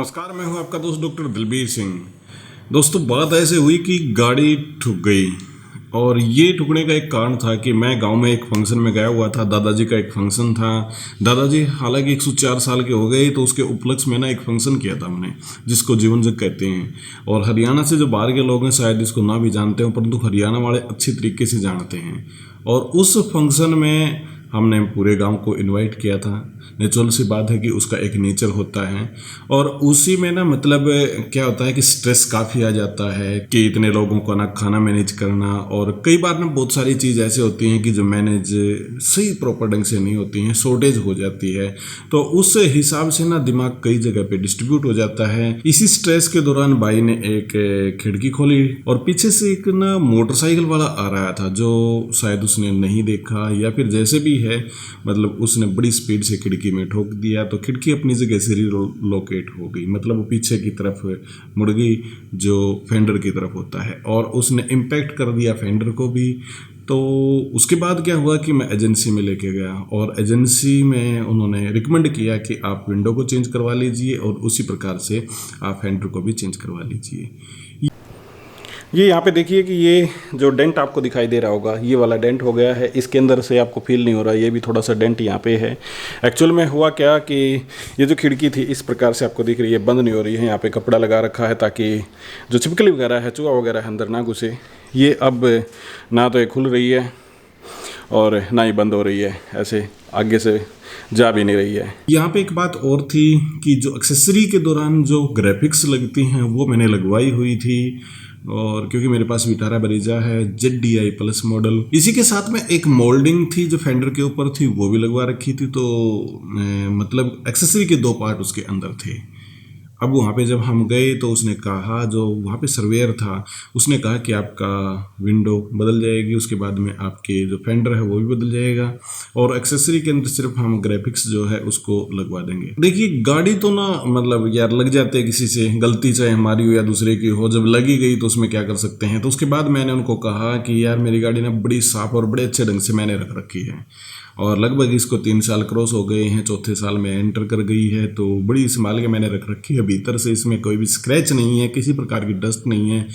नमस्कार, मैं हूं आपका दोस्त डॉक्टर दिलबीर सिंह। दोस्तों, बात ऐसे हुई कि गाड़ी ठुक गई और ये ठुकने का एक कारण था कि मैं गांव में एक फंक्शन में गया हुआ था। दादाजी का एक फंक्शन था। दादाजी हालांकि 104 साल के हो गए, तो उसके उपलक्ष्य में ना एक फंक्शन किया था हमने, जिसको जीवन जग कहते हैं। और हरियाणा से जो बाहर के लोग हैं शायद इसको ना भी जानते हो, परंतु हरियाणा वाले अच्छी तरीके से जानते हैं। और उस फंक्शन में हमने पूरे गांव को इनवाइट किया था। नेचुरल सी बात है कि उसका एक नेचर होता है और उसी में ना मतलब क्या होता है कि स्ट्रेस काफ़ी आ जाता है कि इतने लोगों को ना खाना मैनेज करना, और कई बार ना बहुत सारी चीज़ ऐसे होती हैं कि जो मैनेज सही प्रॉपर ढंग से नहीं होती हैं, शॉर्टेज हो जाती है। तो उस हिसाब से ना दिमाग कई जगह पे डिस्ट्रीब्यूट हो जाता है। इसी स्ट्रेस के दौरान भाई ने एक खिड़की खोली और पीछे से एक ना मोटरसाइकिल वाला आ रहा था, जो शायद उसने नहीं देखा या फिर जैसे भी है, मतलब उसने बड़ी स्पीड से खिड़की में ठोक दिया। तो खिड़की अपनी जगह से रिलोकेट हो गई, मतलब वो पीछे की तरफ मुड़ गई, जो फेंडर की तरफ होता है, और उसने इम्पैक्ट कर दिया फेंडर को भी। तो उसके बाद क्या हुआ कि मैं एजेंसी में लेके गया और एजेंसी में उन्होंने रिकमेंड किया कि आप विंडो को चेंज करवा लीजिए और उसी प्रकार से आप फेंडर को भी चेंज करवा लीजिए। ये यहाँ पे देखिए कि ये जो डेंट आपको दिखाई दे रहा होगा, ये वाला डेंट हो गया है। इसके अंदर से आपको फील नहीं हो रहा, ये भी थोड़ा सा डेंट यहाँ पे है। एक्चुअल में हुआ क्या कि ये जो खिड़की थी इस प्रकार से आपको दिख रही है, बंद नहीं हो रही है। यहाँ पे कपड़ा लगा रखा है ताकि जो छिपकली वगैरह है, चूहा वगैरह है, अंदर ना घुसे। ये अब ना तो ये खुल रही है और ना ही बंद हो रही है, ऐसे आगे से जा भी नहीं रही है। यहाँ पे एक बात और थी कि जो एक्सेसरी के दौरान जो ग्राफिक्स लगती हैं वो मैंने लगवाई हुई थी, और क्योंकि मेरे पास विटारा ब्रीजा है ZDI प्लस मॉडल, इसी के साथ में एक मोल्डिंग थी जो फेंडर के ऊपर थी, वो भी लगवा रखी थी। तो मतलब एक्सेसरी के 2 पार्ट उसके अंदर थे। अब वहाँ पे जब हम गए तो उसने कहा, जो वहाँ पे सर्वेयर था उसने कहा कि आपका विंडो बदल जाएगी, उसके बाद में आपके जो फेंडर है वो भी बदल जाएगा, और एक्सेसरी के अंदर सिर्फ हम ग्राफिक्स जो है उसको लगवा देंगे। देखिए, गाड़ी तो ना मतलब यार लग जाते हैं किसी से, गलती चाहे हमारी हो या दूसरे की हो, जब लगी गई तो उसमें क्या कर सकते हैं। तो उसके बाद मैंने उनको कहा कि यार मेरी गाड़ी ना बड़ी साफ और बड़े अच्छे ढंग से मैंने रख रखी है, और लगभग इसको 3 साल क्रॉस हो गए हैं, 4थे साल में एंटर कर गई है, तो बड़ी संभाल के मैंने रख रखी है। भीतर से इसमें कोई भी स्क्रैच नहीं है, किसी प्रकार की डस्ट नहीं है।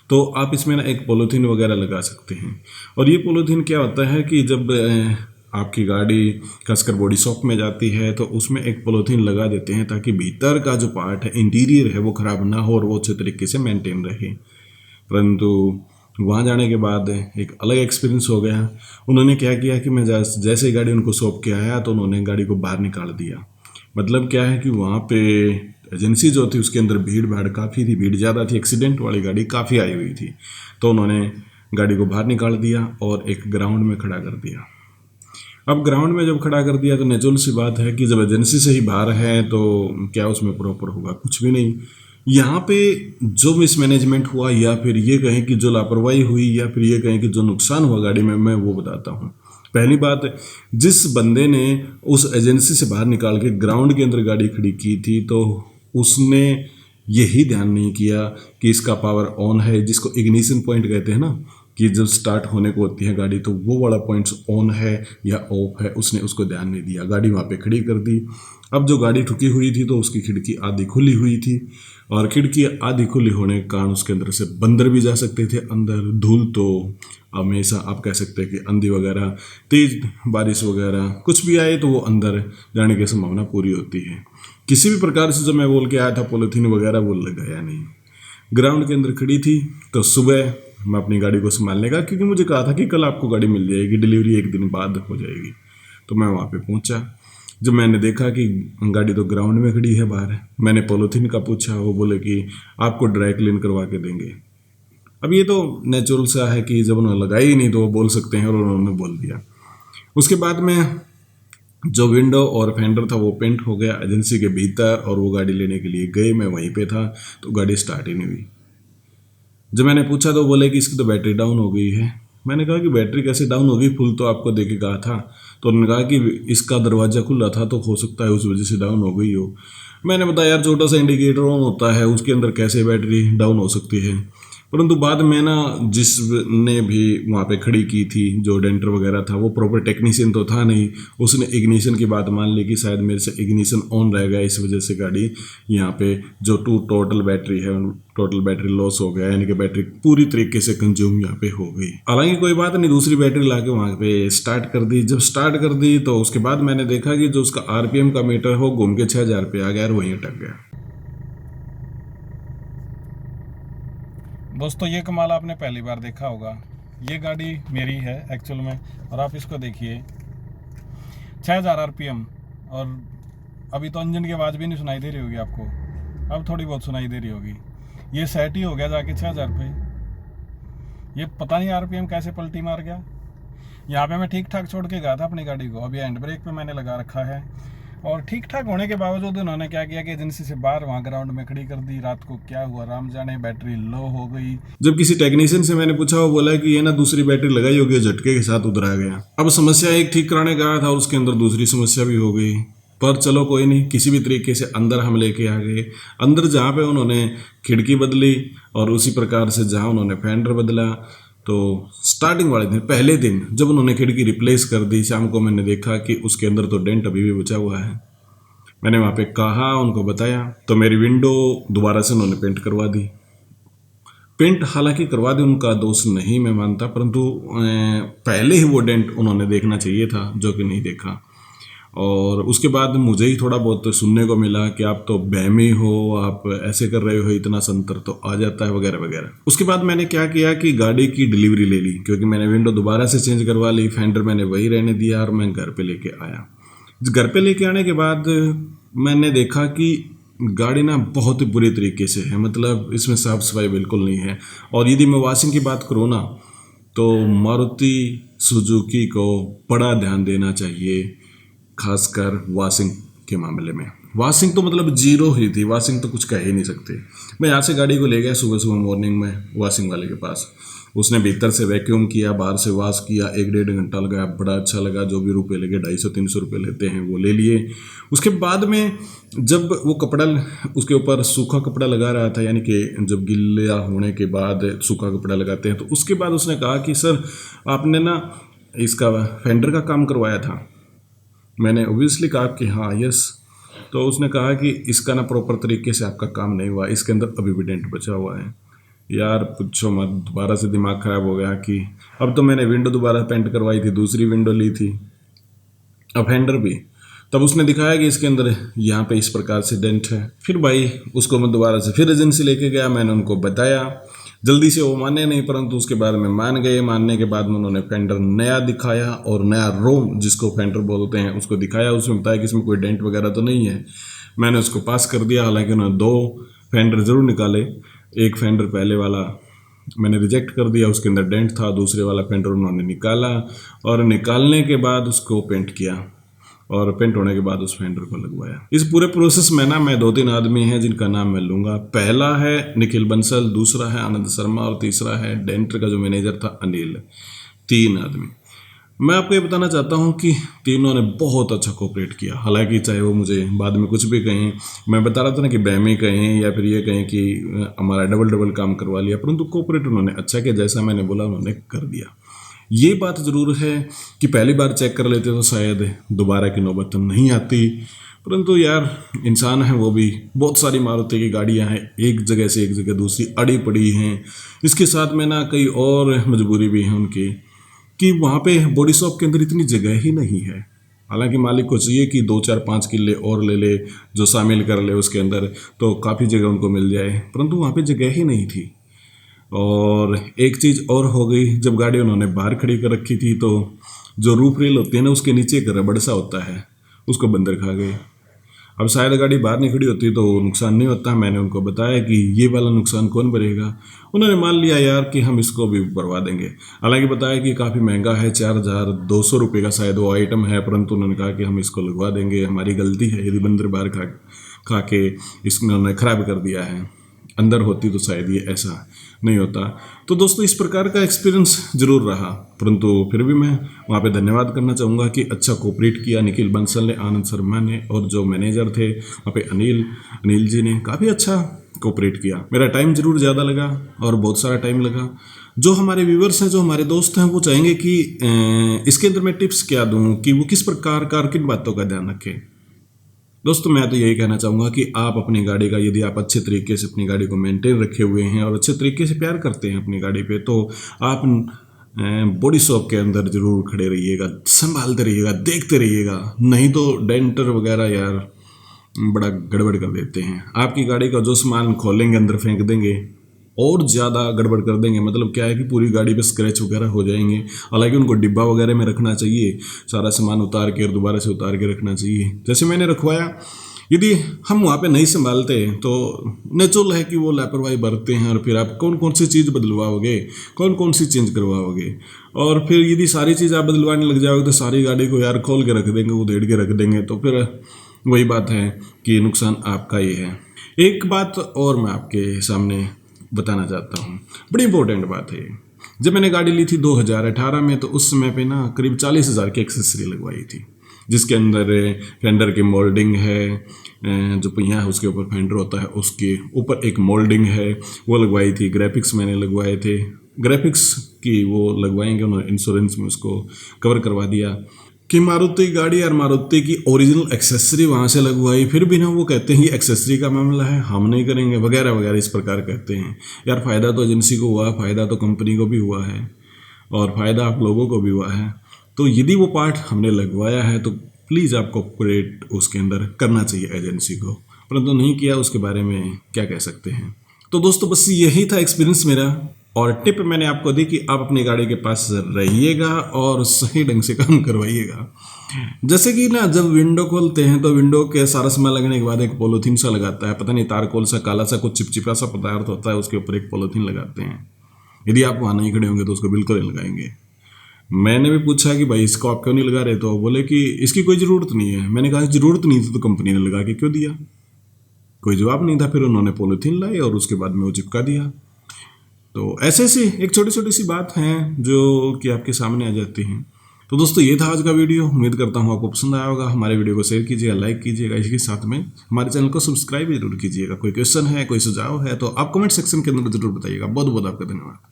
तो आप इसमें ना एक पॉलीथीन वगैरह लगा सकते हैं। और ये पॉलीथीन क्या होता है कि जब आपकी गाड़ी कसकर बॉडी शॉप में जाती है तो उसमें एक पॉलीथीन लगा देते हैं, ताकि भीतर का जो पार्ट है, इंटीरियर है, वो ख़राब ना हो और वो अच्छे तरीके से मेंटेन रहे। परंतु वहाँ जाने के बाद एक अलग एक्सपीरियंस हो गया। उन्होंने क्या किया कि मैं जैसे ही गाड़ी उनको सौंप के आया तो उन्होंने गाड़ी को बाहर निकाल दिया। मतलब क्या है कि वहाँ पे एजेंसी जो थी उसके अंदर भीड़ भाड़ काफ़ी थी, भीड़ ज़्यादा थी, एक्सीडेंट वाली गाड़ी काफ़ी आई हुई थी। तो उन्होंने गाड़ी को बाहर निकाल दिया और एक ग्राउंड में खड़ा कर दिया। अब ग्राउंड में जब खड़ा कर दिया तो नेचुरल सी बात है कि जब एजेंसी से ही बाहर है तो क्या उसमें प्रॉपर होगा, कुछ भी नहीं। यहाँ पे जो मिसमैनेजमेंट हुआ, या फिर ये कहें कि जो लापरवाही हुई, या फिर ये कहें कि जो नुकसान हुआ गाड़ी में, मैं वो बताता हूँ। पहली बात, जिस बंदे ने उस एजेंसी से बाहर निकाल के ग्राउंड के अंदर गाड़ी खड़ी की थी, तो उसने यही ध्यान नहीं किया कि इसका पावर ऑन है, जिसको इग्निशन पॉइंट कहते हैं ना, कि जब स्टार्ट होने को होती है गाड़ी तो वो वाला पॉइंट्स ऑन है या ऑफ है, उसने उसको ध्यान नहीं दिया, गाड़ी वहाँ पे खड़ी कर दी। अब जो गाड़ी ठुकी हुई थी तो उसकी खिड़की आधी खुली हुई थी, और खिड़की आधी खुली होने के कारण उसके अंदर से बंदर भी जा सकते थे अंदर। धूल तो हमेशा आप कह सकते हैं कि आंधी वगैरह, तेज बारिश वगैरह कुछ भी आए तो वो अंदर जाने की संभावना पूरी होती है। किसी भी प्रकार से जो मैं बोल के आया था पॉलीथीन वगैरह, वो लगाया नहीं। ग्राउंड के अंदर खड़ी थी। तो सुबह मैं अपनी गाड़ी को संभालने का, क्योंकि मुझे कहा था कि कल आपको गाड़ी मिल जाएगी, डिलीवरी 1 दिन बाद हो जाएगी। तो मैं वहाँ पे पहुँचा। जब मैंने देखा कि गाड़ी तो ग्राउंड में खड़ी है बाहर, मैंने पॉलीथीन का पूछा, वो बोले कि आपको ड्राई क्लीन करवा के देंगे। अब ये तो नेचुरल सा है कि जब उन्होंने लगाई ही नहीं तो वो बोल सकते हैं, और उन्होंने बोल दिया। उसके बाद में जो विंडो और फेंडर था वो पेंट हो गया एजेंसी के भीतर, और वो गाड़ी लेने के लिए गए, मैं वहीं पे था, तो गाड़ी स्टार्ट ही नहीं हुई। जब मैंने पूछा तो बोले कि इसकी तो बैटरी डाउन हो गई है। मैंने कहा कि बैटरी कैसे डाउन होगी, फुल तो आपको देके कहा था। तो उन्होंने कहा कि इसका दरवाज़ा खुला था तो हो सकता है उस वजह से डाउन हो गई हो। मैंने बताया यार छोटा सा इंडिकेटर ऑन होता है, उसके अंदर कैसे बैटरी डाउन हो सकती है। परंतु बाद में ना जिसने भी वहाँ पे खड़ी की थी, जो डेंटर वगैरह था, वो प्रॉपर टेक्नीशियन तो था नहीं, उसने इग्निशन की बात मान ली कि शायद मेरे से इग्निशन ऑन रह गया, इस वजह से गाड़ी यहाँ पे जो टोटल बैटरी है, टोटल बैटरी लॉस हो गया, यानी कि बैटरी पूरी तरीके से कंज्यूम यहाँ पे हो गई। हालांकि कोई बात नहीं, दूसरी बैटरी ला के वहाँ पे स्टार्ट कर दी। जब स्टार्ट कर दी तो उसके बाद मैंने देखा कि जो उसका आरपीएम का मीटर हो घूम के 6000 पे आ गया और वहीं अटक गया। दोस्तों ये कमाल आपने पहली बार देखा होगा। ये गाड़ी मेरी है एक्चुअल में, और आप इसको देखिए 6000 आरपीएम, और अभी तो इंजन की आवाज़ भी नहीं सुनाई दे रही होगी आपको, अब थोड़ी बहुत सुनाई दे रही होगी। ये सेट ही हो गया जाके 6000 पे। ये पता नहीं आरपीएम कैसे पलटी मार गया। यहाँ पे मैं ठीक ठाक छोड़ के गया था अपनी गाड़ी को, अभी हैंड ब्रेक पे मैंने लगा रखा है, और ठीक ठाक होने के बावजूद उन्होंने क्या किया कि एजेंसी से बाहर वहाँ ग्राउंड में खड़ी कर दी। रात को क्या हुआ राम जाने, बैटरी लो हो गई। जब किसी टेक्नीशियन से मैंने पूछा, वो बोला कि ये ना दूसरी बैटरी लगाई होगी, झटके के साथ उधर आ गया। अब समस्या एक ठीक कराने गया था, उसके अंदर दूसरी समस्या भी हो गई, पर चलो कोई नहीं, किसी भी तरीके से अंदर हम लेके आ गए। अंदर जहाँ पे उन्होंने खिड़की बदली और उसी प्रकार से जहाँ उन्होंने फेंडर बदला, तो स्टार्टिंग वाले दिन, पहले दिन जब उन्होंने खिड़की रिप्लेस कर दी, शाम को मैंने देखा कि उसके अंदर तो डेंट अभी भी बचा हुआ है। मैंने वहाँ पे कहा, उनको बताया, तो मेरी विंडो दोबारा से उन्होंने पेंट करवा दी। पेंट हालांकि करवा दी, उनका दोष नहीं मैं मानता, परंतु पहले ही वो डेंट उन्होंने देखना चाहिए था, जो कि नहीं देखा। और उसके बाद मुझे ही थोड़ा बहुत सुनने को मिला कि आप तो बहमी हो, आप ऐसे कर रहे हो, इतना संतर तो आ जाता है वगैरह वगैरह। उसके बाद मैंने क्या किया कि गाड़ी की डिलीवरी ले ली, क्योंकि मैंने विंडो दोबारा से चेंज करवा ली, फेंडर मैंने वही रहने दिया, और मैं घर पे लेके आया। घर पे लेके आने के बाद मैंने देखा कि गाड़ी ना बहुत ही बुरी तरीके से है, मतलब इसमें साफ सफाई बिल्कुल नहीं है। और यदि मैं वॉशिंग की बात करूँ ना, तो मारुति सुजुकी को बड़ा ध्यान देना चाहिए, खासकर वॉशिंग के मामले में। वॉशिंग तो मतलब जीरो ही थी, वॉशिंग तो कुछ कह ही नहीं सकते। मैं यहाँ से गाड़ी को ले गया सुबह सुबह मॉर्निंग में वॉशिंग वाले के पास, उसने भीतर से वैक्यूम किया, बाहर से वॉश किया, 1-1.5 घंटा लगा, बड़ा अच्छा लगा। जो भी रुपए लगे, 250-300 रुपये लेते हैं, वो ले लिए। उसके बाद में जब वो कपड़ा उसके ऊपर सूखा कपड़ा लगा रहा था, यानी कि जब गिल्ला होने के बाद सूखा कपड़ा लगाते हैं, तो उसके बाद उसने कहा कि सर आपने ना इसका फेंडर का काम करवाया था। मैंने ओब्वियसली कहा कि हाँ यस। तो उसने कहा कि इसका ना प्रॉपर तरीके से आपका काम नहीं हुआ, इसके अंदर अभी भी डेंट बचा हुआ है। यार पूछो मत, दोबारा से दिमाग ख़राब हो गया कि अब तो मैंने विंडो दोबारा पेंट करवाई थी, दूसरी विंडो ली थी, अब फेंडर भी। तब उसने दिखाया कि इसके अंदर यहाँ पे इस प्रकार से डेंट है। फिर भाई उसको मैं दोबारा से फिर एजेंसी लेके गया, मैंने उनको बताया। जल्दी से वो माने नहीं, परंतु उसके बाद में मान गए। मानने के बाद में उन्होंने फेंडर नया दिखाया, और नया रोम जिसको फेंडर बोलते हैं उसको दिखाया। उसमें बताया कि इसमें कोई डेंट वगैरह तो नहीं है। मैंने उसको पास कर दिया। हालांकि उन्होंने 2 फेंडर ज़रूर निकाले। एक फेंडर पहले वाला मैंने रिजेक्ट कर दिया, उसके अंदर डेंट था। दूसरे वाला फेंडर उन्होंने निकाला, और निकालने के बाद उसको पेंट किया, और पेंट होने के बाद उस फेंडर को लगवाया। इस पूरे प्रोसेस में ना मैं 2-3 आदमी हैं जिनका नाम मैं लूँगा। पहला है निखिल बंसल, दूसरा है आनंद शर्मा, और तीसरा है डेंटर का जो मैनेजर था अनिल। 3 आदमी। मैं आपको ये बताना चाहता हूँ कि तीनों ने बहुत अच्छा कोऑपरेट किया। हालांकि चाहे वो मुझे बाद में कुछ भी कहें, मैं बता रहा था ना कि बहमी कहें या फिर ये कहें कि हमारा डबल काम करवा लिया, परंतु कोऑपरेट उन्होंने अच्छा किया। जैसा मैंने बोला उन्होंने कर दिया। ये बात ज़रूर है कि पहली बार चेक कर लेते तो शायद दोबारा की नौबत नहीं आती, परंतु यार इंसान है वो भी। बहुत सारी मारुति की गाड़ियां हैं, एक जगह से एक जगह दूसरी अड़ी पड़ी हैं। इसके साथ में ना कई और मजबूरी भी है उनकी कि वहाँ पे बॉडी शॉप के अंदर इतनी जगह ही नहीं है। हालांकि मालिक को चाहिए कि 2-4-5 किले और ले ले, जो शामिल कर ले उसके अंदर, तो काफ़ी जगह उनको मिल जाए, परंतु वहाँ पे जगह ही नहीं थी। और एक चीज़ और हो गई, जब गाड़ी उन्होंने बाहर खड़ी कर रखी थी तो जो रूफ रेल होती है ना, उसके नीचे एक रबड़ सा होता है, उसको बंदर खा गए। अब शायद गाड़ी बाहर नहीं खड़ी होती तो नुकसान नहीं होता। मैंने उनको बताया कि ये वाला नुकसान कौन भरेगा। उन्होंने मान लिया यार कि हम इसको भी भरवा देंगे। हालांकि बताया कि काफ़ी महंगा है, 4200 रुपये का शायद वो आइटम है, परंतु उन्होंने कहा कि हम इसको लगवा देंगे, हमारी गलती है यदि बंदर बाहर खा के इसने ख़राब कर दिया है। अंदर होती तो शायद ये ऐसा नहीं होता। तो दोस्तों इस प्रकार का एक्सपीरियंस ज़रूर रहा, परंतु फिर भी मैं वहाँ पे धन्यवाद करना चाहूँगा कि अच्छा कोऑपरेट किया निखिल बंसल ने, आनंद शर्मा ने, और जो मैनेजर थे वहाँ पे अनिल जी ने काफ़ी अच्छा कोऑपरेट किया। मेरा टाइम जरूर ज़्यादा लगा और बहुत सारा टाइम लगा। जो हमारे व्यूवर्स हैं, जो हमारे दोस्त हैं, वो चाहेंगे कि इसके अंदर मैं टिप्स क्या दूं कि वो किस प्रकार का, किन बातों का ध्यान रखें। दोस्तों मैं तो यही कहना चाहूँगा कि आप अपनी गाड़ी का, यदि आप अच्छे तरीके से अपनी गाड़ी को मेंटेन रखे हुए हैं और अच्छे तरीके से प्यार करते हैं अपनी गाड़ी पे, तो आप बॉडी शॉप के अंदर जरूर खड़े रहिएगा, संभालते रहिएगा, देखते रहिएगा। नहीं तो डेंटर वगैरह यार बड़ा गड़बड़ कर देते हैं। आपकी गाड़ी का जो सामान खोलेंगे अंदर फेंक देंगे और ज़्यादा गड़बड़ कर देंगे। मतलब क्या है कि पूरी गाड़ी पे स्क्रैच वगैरह हो जाएंगे। हालांकि उनको डिब्बा वगैरह में रखना चाहिए, सारा सामान उतार के और दोबारा से उतार के रखना चाहिए। जैसे मैंने रखवाया, यदि हम वहाँ पे नहीं संभालते तो नेचुरल है कि वो लापरवाही बरतते हैं और फिर आप कौन कौन सी चीज़ बदलवाओगे, कौन कौन सी चेंज करवाओगे। और फिर यदि सारी चीज़ आप बदलवाने लग जाओगे तो सारी गाड़ी को यार खोल के रख देंगे, उधेड़ के रख देंगे, तो फिर वही बात है कि नुकसान आपका ही है। एक बात और मैं आपके सामने बताना चाहता हूँ, बड़ी इंपॉर्टेंट बात है। जब मैंने गाड़ी ली थी 2018 में, तो उस समय पे ना करीब 40,000 की एक्सेसरी लगवाई थी, जिसके अंदर फेंडर की मोल्डिंग है, जो पहिया है उसके ऊपर फेंडर होता है उसके ऊपर एक मोल्डिंग है, वो लगवाई थी। ग्राफिक्स मैंने लगवाए थे, ग्राफिक्स की वो लगवाएंगे, उन्होंने इंश्योरेंस में उसको कवर करवा दिया। कि मारुति गाड़ी और मारुति की ओरिजिनल एक्सेसरी वहाँ से लगवाई, फिर भी ना वो कहते हैं ये एक्सेसरी का मामला है, हम नहीं करेंगे वगैरह वगैरह, इस प्रकार कहते हैं। यार फ़ायदा तो एजेंसी को हुआ, फ़ायदा तो कंपनी को भी हुआ है और फ़ायदा आप लोगों को भी हुआ है। तो यदि वो पार्ट हमने लगवाया है तो प्लीज़ आप कोऑपरेट उसके अंदर करना चाहिए एजेंसी को, परंतु नहीं किया, उसके बारे में क्या कह सकते हैं। तो दोस्तों बस यही था एक्सपीरियंस मेरा, और टिप मैंने आपको दी कि आप अपनी गाड़ी के पास रहिएगा और सही ढंग से काम करवाइएगा। जैसे कि ना जब विंडो खोलते हैं तो विंडो के सारा सामान लगने के बाद एक पॉलीथीन सा लगाता है, पता नहीं तारकोल सा काला सा कुछ चिपचिपा सा पदार्थ होता है, उसके ऊपर एक पॉलीथीन लगाते हैं। यदि आप वहाँ नहीं खड़े होंगे तो उसको बिल्कुल नहीं लगाएंगे। मैंने भी पूछा कि भाई इसको आप क्यों नहीं लगा रहे, तो बोले कि इसकी कोई ज़रूरत नहीं है। मैंने कहा ज़रूरत नहीं थी तो कंपनी ने लगा के क्यों दिया। कोई जवाब नहीं था। फिर उन्होंने पॉलीथीन लाई और उसके बाद में वो चिपका दिया। तो ऐसे ऐसे एक छोटी छोटी सी बात हैं जो कि आपके सामने आ जाती हैं। तो दोस्तों ये था आज का वीडियो, उम्मीद करता हूँ आपको पसंद आया होगा। हमारे वीडियो को शेयर कीजिएगा, लाइक कीजिएगा, इसके साथ में हमारे चैनल को सब्सक्राइब जरूर कीजिएगा। कोई क्वेश्चन है, कोई सुझाव है तो आप कमेंट सेक्शन के अंदर जरूर बताइएगा। बहुत बहुत आपका धन्यवाद।